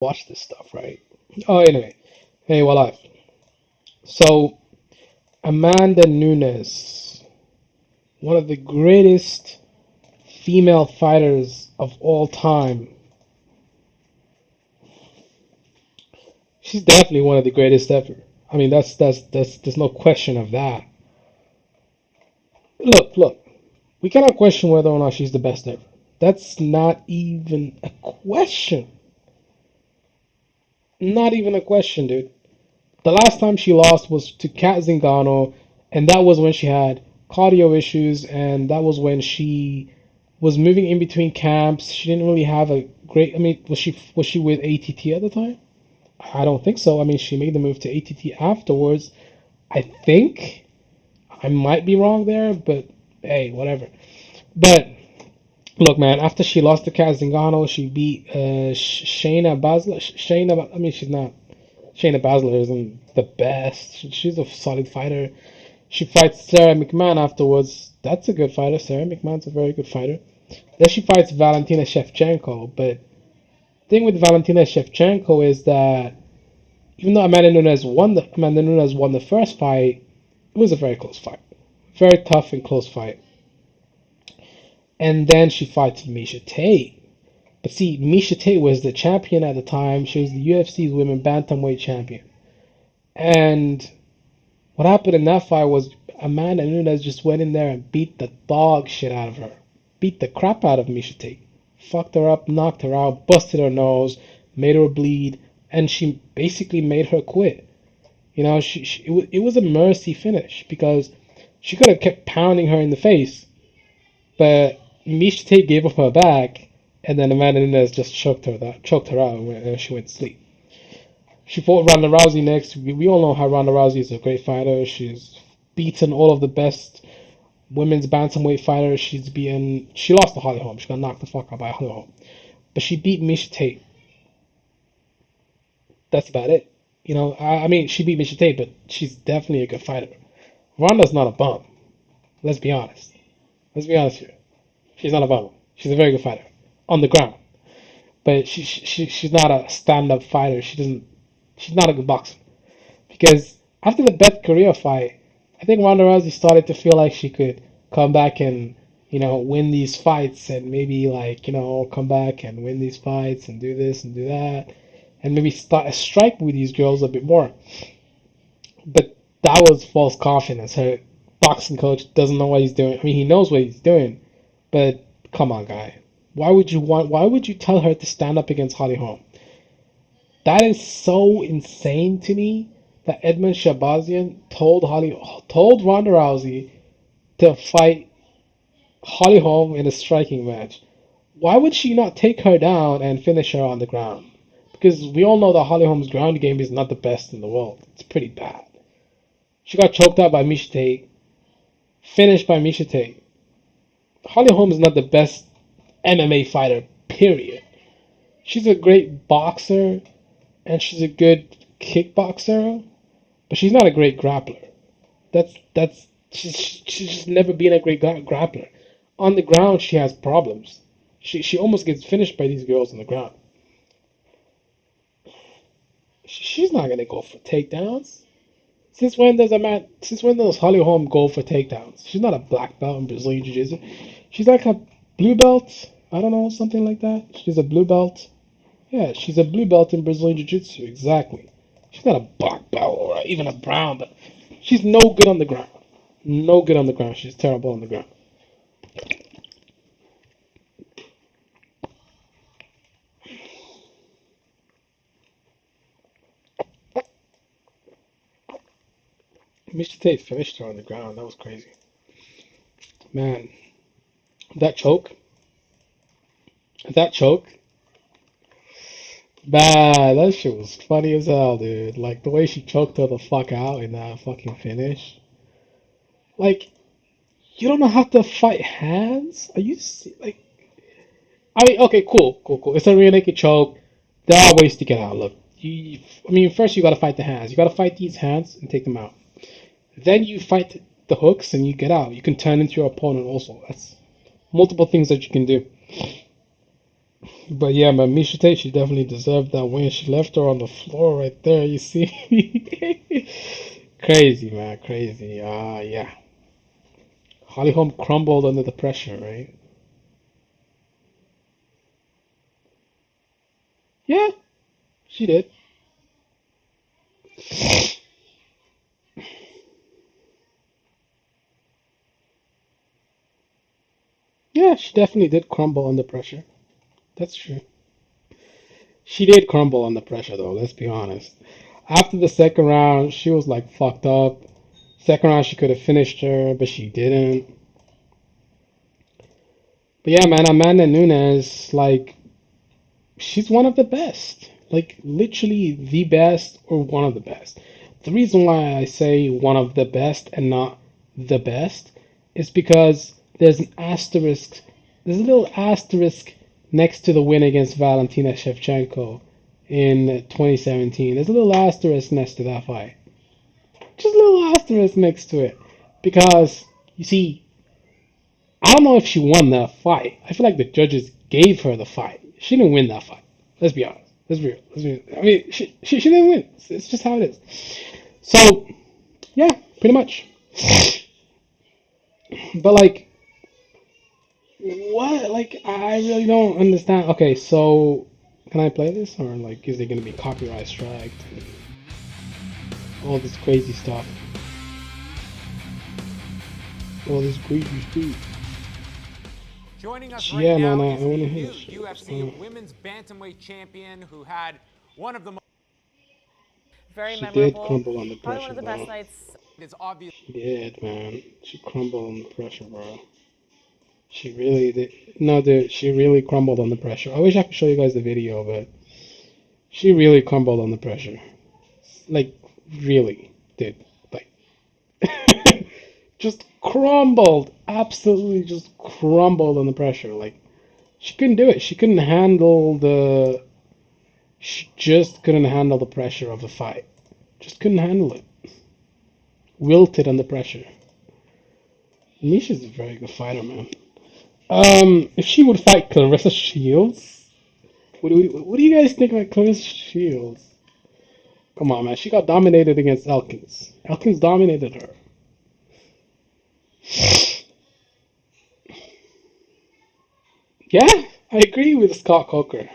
watch this stuff, right? Oh, anyway. Hey, well, live. So, Amanda Nunes, one of the greatest female fighters of all time. She's definitely one of the greatest ever. I mean, that's there's no question of that. Look. We cannot question whether or not she's the best ever. That's not even a question. Not even a question, dude. The last time she lost was to Kat Zingano, and that was when she had cardio issues, and that was when she was moving in between camps. She didn't really have a great. I mean, was she with ATT at the time? I don't think so. I mean, she made the move to ATT afterwards. I think I might be wrong there, but hey, whatever. But look, man, after she lost to Kat Zingano, she beat Shayna Baszler. Shayna, I mean, she's not. Shayna Baszler isn't the best. She's a solid fighter. She fights Sarah McMahon afterwards. That's a good fighter. Sarah McMahon's a very good fighter. Then she fights Valentina Shevchenko. But the thing with Valentina Shevchenko is that even though Amanda Nunes won the first fight, it was a very close fight, very tough and close fight. And then she fights Misha Tate. But see, Misha Tate was the champion at the time. She was the UFC's women bantamweight champion. And what happened in that fight was Amanda Nunes just went in there and beat the dog shit out of her. Beat the crap out of Misha Tate. Fucked her up, knocked her out, busted her nose, made her bleed, and she basically made her quit. You know, it was a mercy finish because she could have kept pounding her in the face, but Misha Tate gave up her back, and then Amanda Nunes just choked her out, and she went to sleep. She fought Ronda Rousey next. We all know how Ronda Rousey is a great fighter. She's beaten all of the best women's bantamweight fighters. She lost to Holly Holm. She got knocked the fuck out by Holly Holm. But she beat Misha Tate. That's about it. You know, I mean, she beat Misha Tate, but she's definitely a good fighter. Ronda's not a bum. Let's be honest. Let's be honest here. She's not a bum. She's a very good fighter on the ground. But she's not a stand-up fighter. She's not a good boxer. Because after the Beth Korea fight, I think Ronda Rousey started to feel like she could come back and, win these fights and maybe come back and win these fights and do this and do that and maybe start a strike with these girls a bit more. But that was false confidence. Her boxing coach doesn't know what he's doing. I mean, he knows what he's doing, but come on, guy. Why would you tell her to stand up against Holly Holm? That is so insane to me that Edmund Shabazian told Ronda Rousey to fight Holly Holm in a striking match. Why would she not take her down and finish her on the ground? Because we all know that Holly Holm's ground game is not the best in the world. It's pretty bad. She got choked out by Misha Tate, finished by Misha Tate. Holly Holm is not the best MMA fighter, period. She's a great boxer and she's a good kickboxer, but she's not a great grappler. She's just never been a great grappler. On the ground, she has problems. She almost gets finished by these girls on the ground. She's not gonna go for takedowns. Since when does Holly Holm go for takedowns? She's not a black belt in Brazilian Jiu Jitsu. She's like a blue belt. I don't know, something like that. She's a blue belt. Yeah, she's a blue belt in Brazilian Jiu Jitsu. Exactly. She's not a black belt or even a brown belt. She's no good on the ground. No good on the ground. She's terrible on the ground. Mr. Tate finished her on the ground. That was crazy. Man, that choke. That choke. Man, that shit was funny as hell, dude. Like, the way she choked her the fuck out in that fucking finish. Like, you don't know how to fight hands? Like, I mean, okay, cool. It's a rear naked choke. There are ways to get out. Look, I mean, first you gotta fight the hands. You gotta fight these hands and take them out. Then you fight the hooks and you get out. You can turn into your opponent also. That's multiple things that you can do. But yeah, man, Misha Tate, she definitely deserved that win. She left her on the floor right there. You see, crazy, man, crazy. Yeah, Holly Holm crumbled under the pressure, right? Yeah, she did. Yeah, she definitely did crumble under pressure. That's true. She did crumble under pressure, though. Let's be honest. After the second round, she was like fucked up. Second round, she could have finished her, but she didn't. But yeah, man, Amanda Nunes, like, she's one of the best. Like, literally the best or one of the best. The reason why I say one of the best and not the best is because there's an asterisk. There's a little asterisk next to the win against Valentina Shevchenko in 2017. There's a little asterisk next to that fight. Just a little asterisk next to it. Because, you see, I don't know if she won that fight. I feel like the judges gave her the fight. She didn't win that fight. Let's be honest. Let's be real. Let's be real. I mean, she didn't win. It's just how it is. So, yeah, pretty much. But, like, what? Like, I really don't understand. Okay, so, can I play this? Or, like, is it going to be copyright striked? And all this crazy stuff. All this crazy stuff. Joining us right Yeah, man, now I is want the to hear new this shit. UFC women's bantamweight champion who had one of the most. Very She did memorable. crumble under Probably one pressure, of the best though. nights. It's obvious. She did, man. She crumbled under pressure, bro. She really did. No, dude, she really crumbled under pressure. I wish I could show you guys the video, but she really crumbled under pressure. Like, really, dude. Like, just crumbled. Absolutely just crumbled under pressure. Like, she couldn't do it. She couldn't handle the. She just couldn't handle the pressure of the fight. Just couldn't handle it. Wilted under pressure. Misha's a very good fighter, man. If she would fight Clarissa Shields, what do you guys think about Clarissa Shields? Come on, man. She got dominated against Elkins. Elkins dominated her. Yeah, I agree with Scott Coker.